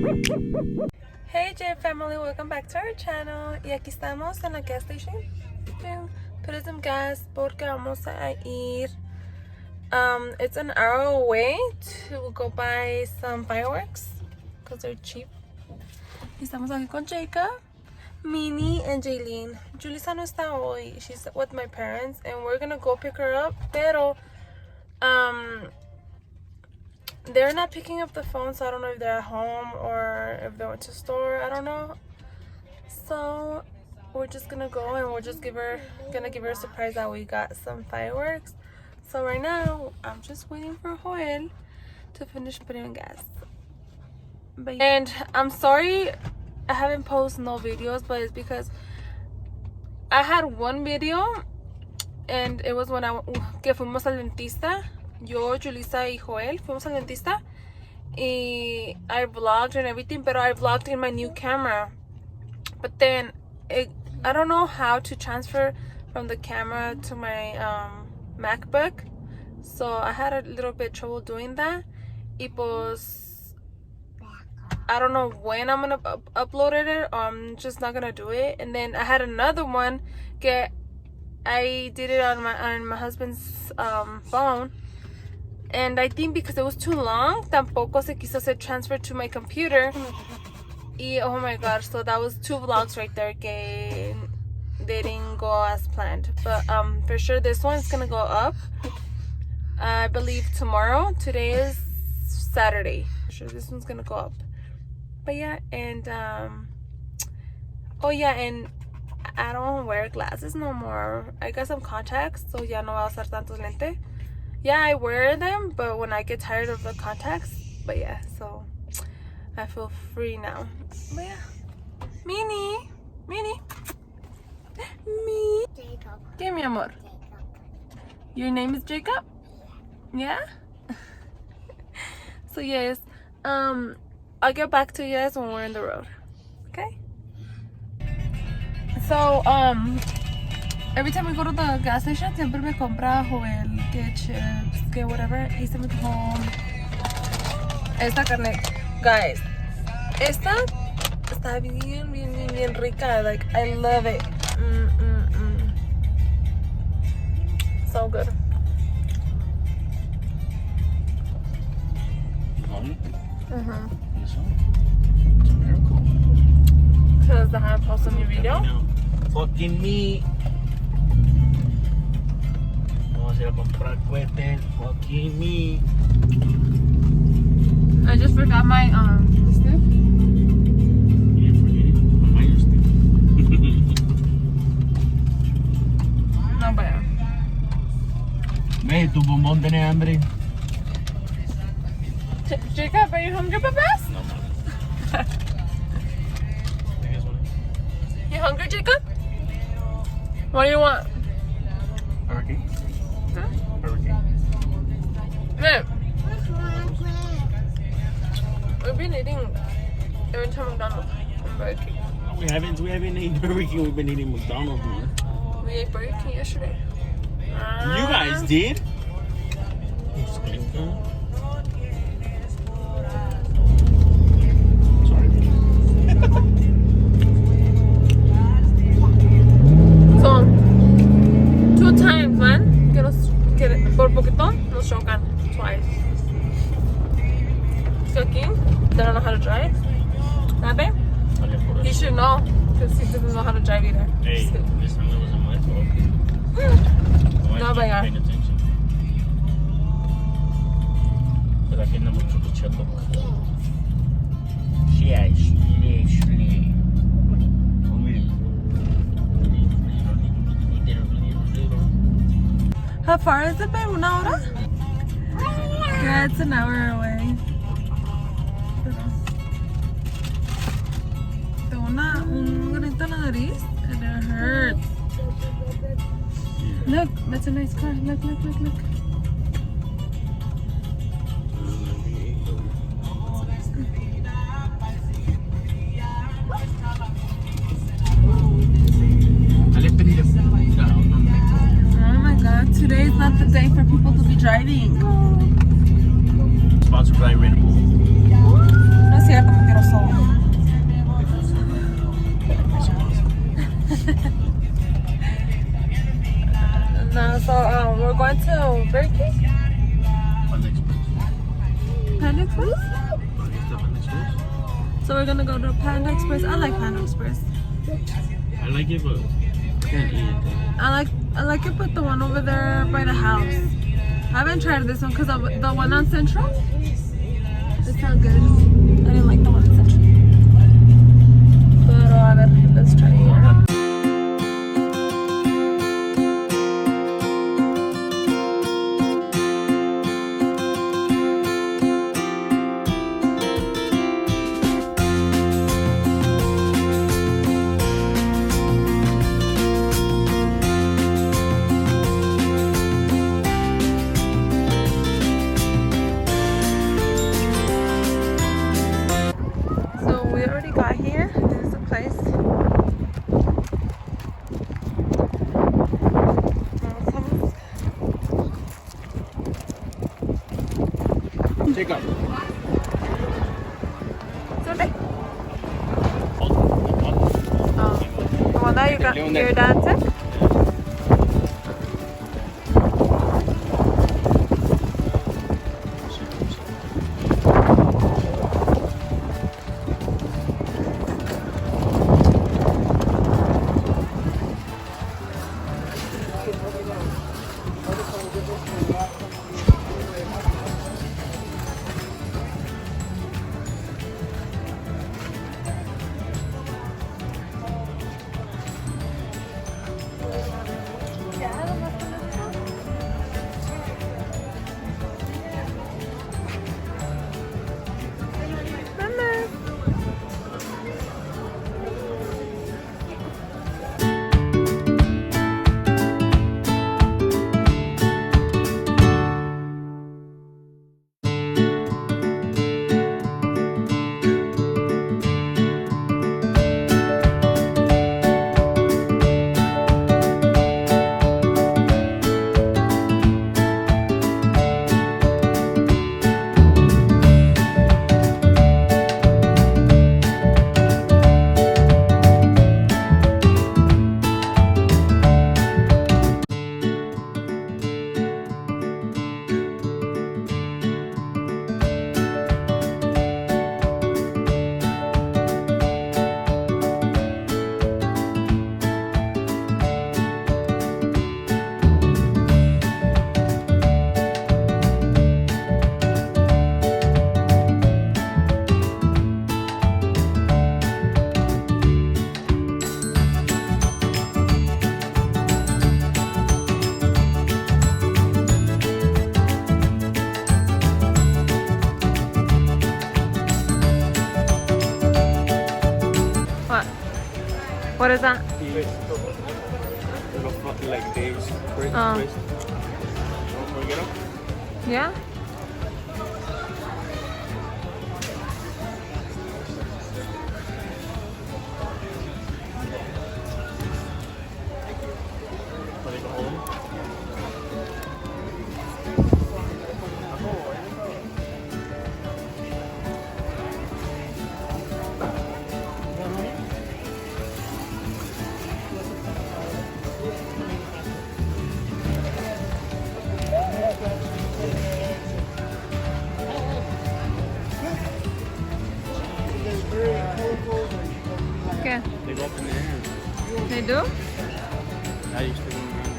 Hey J family, welcome back to our channel. Y aquí estamos en la gas station. Put some gas porque vamos a ir. It's an hour away to go buy some fireworks because they're cheap. Y estamos aquí con Jacob, Minnie, and Jaylene. Julissa no está hoy. She's with my parents, and we're gonna go pick her up. Pero they're not picking up the phone, so I don't know if they're at home or if they went to the store. I don't know. So we're just gonna go and we're just gonna give her a surprise that we got some fireworks. So right now I'm just waiting for Joel to finish putting in gas. And I'm sorry I haven't posted no videos, but it's because I had one video and it was when que fuimos al dentista. Yo, Julissa y Joel fuimos al dentista y I vlogged and everything, but I vlogged in my new camera. But then I don't know how to transfer from the camera to my MacBook, so I had a little bit trouble doing that. Y pues I don't know when I'm gonna upload it, or I'm just not gonna do it. And then I had another one que I did it on my husband's phone. And I think because it was too long, tampoco se quiso hacer transfer to my computer. Y oh my gosh, so that was 2 vlogs right there que they didn't go as planned. But for sure this one's gonna go up. I believe tomorrow. Today is Saturday. For sure this one's gonna go up. But yeah, and oh yeah, and I don't wear glasses no more. I got some contacts, so ya no voy a usar tantos lentes. Yeah, I wear them, but when I get tired of the contacts. But yeah, so I feel free now. But yeah, Minnie, me. Jacob. ¿Qué, mi amor? Your name is Jacob? Yeah. So yes, I'll get back to you guys when we're in the road. Okay. So every time we go to the gas station, siempre me compra Joel que chips, que whatever. Y se me dijo esta carne, guys. Esta está bien rica. Like I love it. So good. It's a miracle. Because I have posted a new video. Fucking me. Vamos a ir a comprar cohetes. Fucking me. I just forgot my stick. You didn't forget it. On my stick. No, but Ve, tu bombón tiene hambre. Jacob, are you hungry, Papas? No, man. You hungry, Jacob? What do you want? Hurricane? Huh? Hurricane. Man, we've been eating every time McDonald's and Burger King. We haven't eaten Burger King. We've been eating McDonald's, man. We ate Burger King yesterday. You guys did? Sorry. So, 2 times, man. Que por poquito nos chocan twice. So King, they don't know how to drive. That babe? He should know, because he doesn't know how to drive either. Hey, this time it wasn't my fault. No, but yeah. Paying attention. Pero aquí andamos chupichando. Sí, Ashley. How far is it, babe? 1 hour? Yeah, it's an hour away. Tengo un granito en la nariz and it hurts. Look, that's a nice car. Look. Oh my god, today is not the day for people to be driving. Sponsored by Red Bull. No es Ese gato mentiroso. No, so we're going to Burger King? Panda Express? So we're gonna go to Panda Express. I like Panda Express. I like it, but I can't eat it. I like it, but the one over there by the house. I haven't tried this one because the one on Central. It's not good. I didn't like the one on Central. Pero a ver, let's try here. We already got here. This is the place. Take up. Oh, the one that you got your dad took? What is that? Like days. Oh. Yeah? Okay. They go up in the air. They do? I used to go around.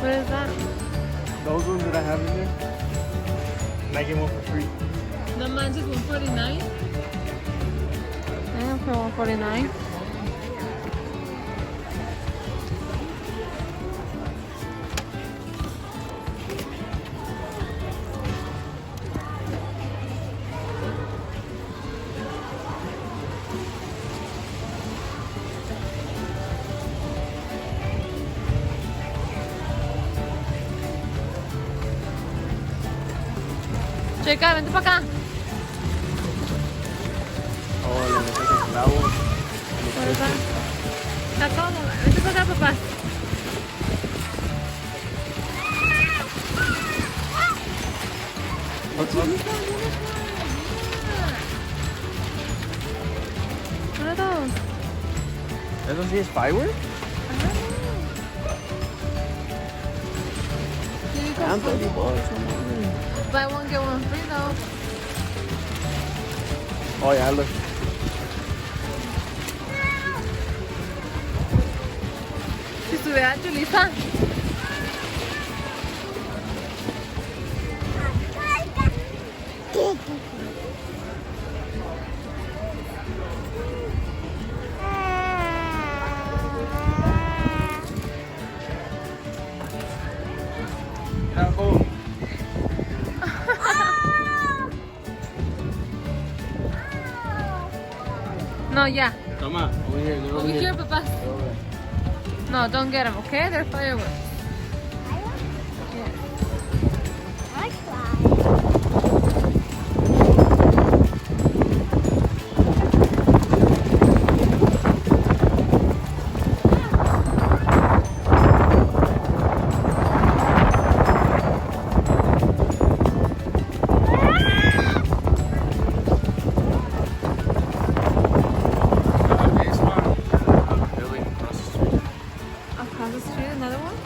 What is that? Those ones that I have in there, and I get one for free. The man's is 149. I am for 149. Checa, vente para acá. Oh, le metes el clavo. Por eso. Está cómodo. Vente para acá, papá. What's up? What are those? ¿Eso sí es firework? Here you go. Anthony boys. Buy one, get one free though. Oh yeah, look. Si estuviera Julissa. Bravo. No, yeah. Toma, over here, they're Over here, Papa. They're over there. No, don't get them, okay? They're fireworks. This one, building across the street. Across the street, another one?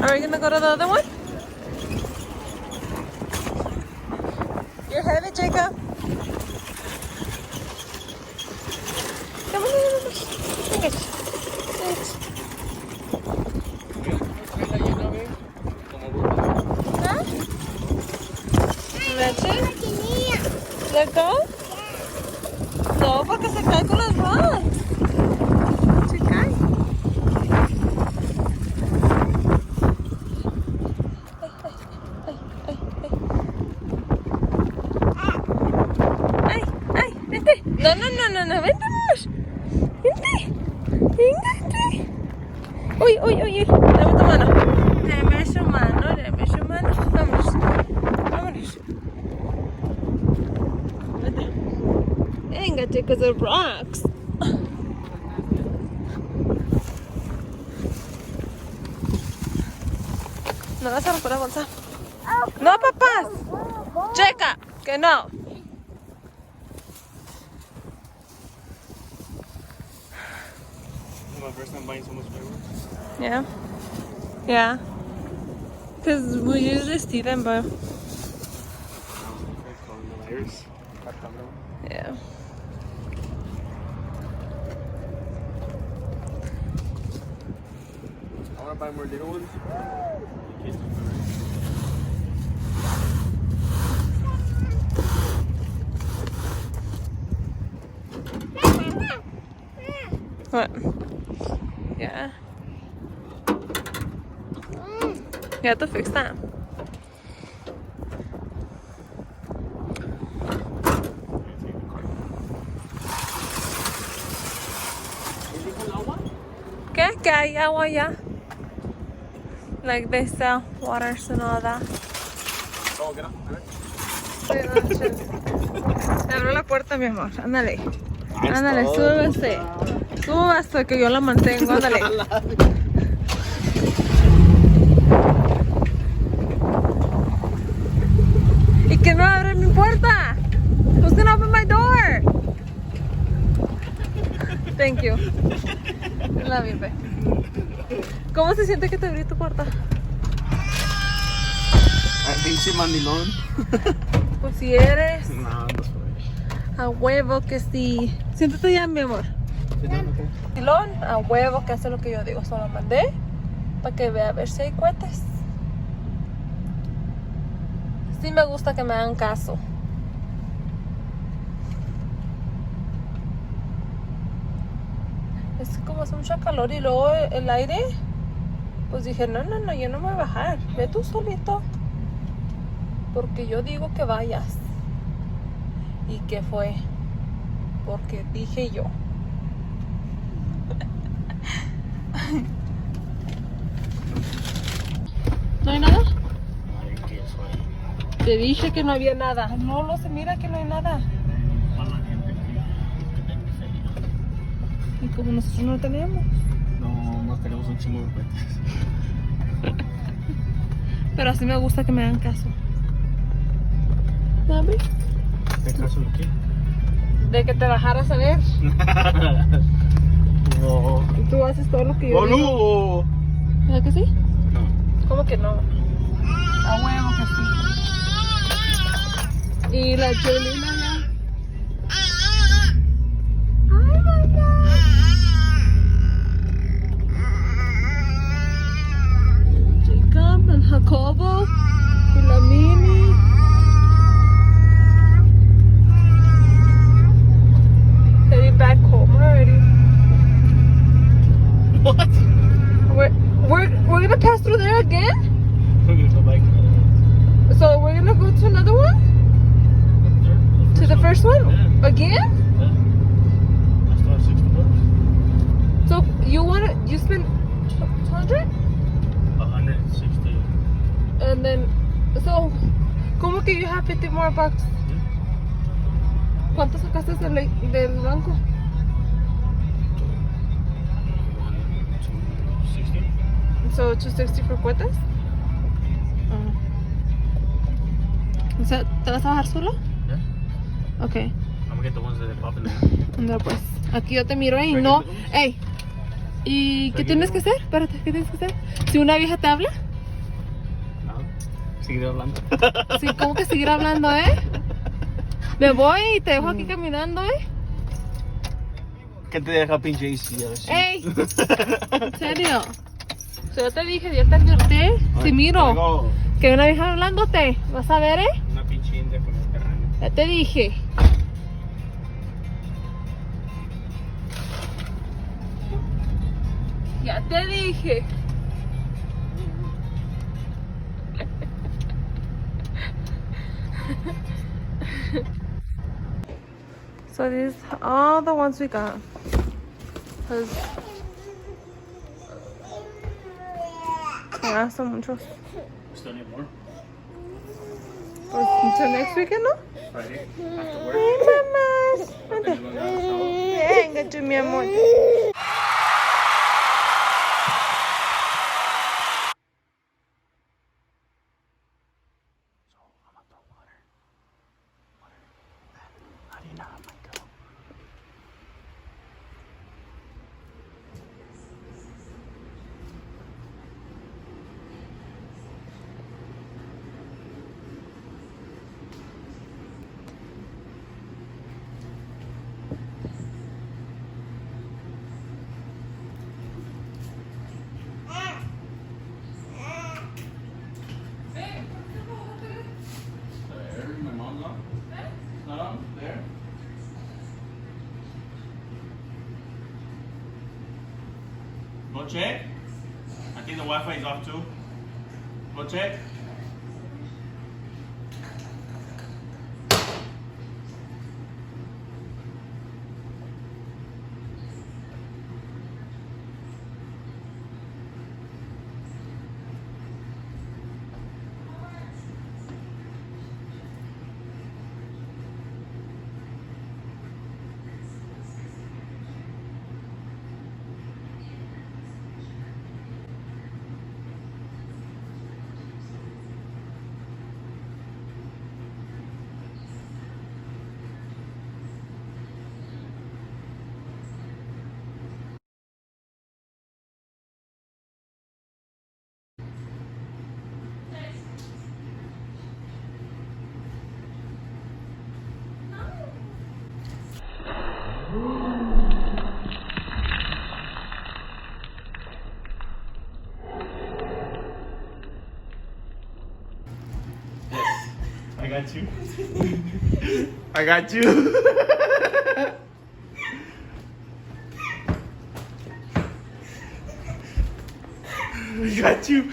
Are we gonna go to the other one? You're heavy, Jacob. Come on, take it. Huh? Leche? Let go? No, porque se cae con las manos. Se cae. Ay, ay, vente. No, no, no, no, no, vente, vamos. Vente. Vente. Uy, uy, uy, uy. Dame tu mano. Dame su mano, dame su mano. Vamos. Vámonos. Vente. Venga, chicos, the rocks. No vas a romper la bolsa. No, papás. Checa, que no. This is my first time buying so much fireworks. Yeah. Yeah. Because we usually see them, but Coronavirus. yeah. I want to buy more little ones. What? Yeah. You have to fix that. ¿Qué? Que hay agua ya. Like they sell waters and all that. Oh, get up. Te abro la puerta, mi amor. Ándale. Ándale, súbese. Súbase que yo la mantengo. Ándale. ¿Y que no abre mi puerta? Who's gonna open my door? Thank you. Love you, babe. ¿Cómo se siente que te abrí tu puerta? Pinche mandilón. Pues si eres. No, no soy. A huevo que sí. Siéntate ya, mi amor. Pilón, a huevo que hace lo que yo digo. Solo mandé para que vea a ver si hay cohetes. Sí me gusta que me hagan caso. Es que como hace mucho calor y luego el aire, pues dije, no, no, no, yo no me voy a bajar. Ve tú solito. Porque yo digo que vayas. ¿Y qué fue? Porque dije yo. ¿No hay nada? Te dije que no había nada. No, no se mira que no hay nada. Y como nosotros no tenemos. No, no tenemos un chingo de cuentas. Pero así me gusta que me hagan caso. ¿Sabes? ¿Qué caso de qué? De que te bajaras a ver. No. Y tú haces todo lo que yo digo. ¡Boludo! ¿Verdad que sí? No. ¿Cómo que no? A huevo que sí. Y la Chelina ya. Ay, mamá. Jacob, el Jacobo y la Mini. Heading back home already. What? We're gonna pass through there again? We're gonna go back So we're gonna go to another one? To the first one? Yeah. Again? Yeah. I started $60. So you spent 200? 160. And then, so, ¿cómo que you have 50 more bucks? ¿Cuánto sacaste del banco? 160. So, 260 for cuotas? O sea, ¿te vas a bajar solo? Yeah. Ok. I'm gonna get the ones that are popping there. No, pues, aquí yo te miro y no. Ey, ¿y qué tienes que hacer? Espérate, ¿qué tienes que hacer? Si una vieja te habla, No. Seguiré hablando. sí, ¿cómo que seguir hablando, Me voy y te dejo aquí caminando, ¿Qué te deja pinche AC? Ey, en serio. So, yo te dije, yo te advertí. Si miro Tengo que una vieja hablándote, vas a ver, una pinche india con el terreno. Ya te dije. Ya te dije. So these are all the ones we got. 'Cause yeah, son muchos. Still need more? Pues until next weekend, ¿no? Friday. After work. Ay, mamás. Vente. Depending on how- Venga, tú, mi amor. My mom's on? It's not on? There? Go check. I think the Wi-Fi is off too. Go check. I got you. I got you. I got you.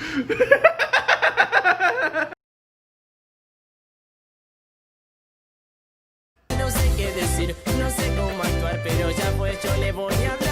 No sé qué decir, no sé cómo actuar, pero ya pues yo le voy a hablar.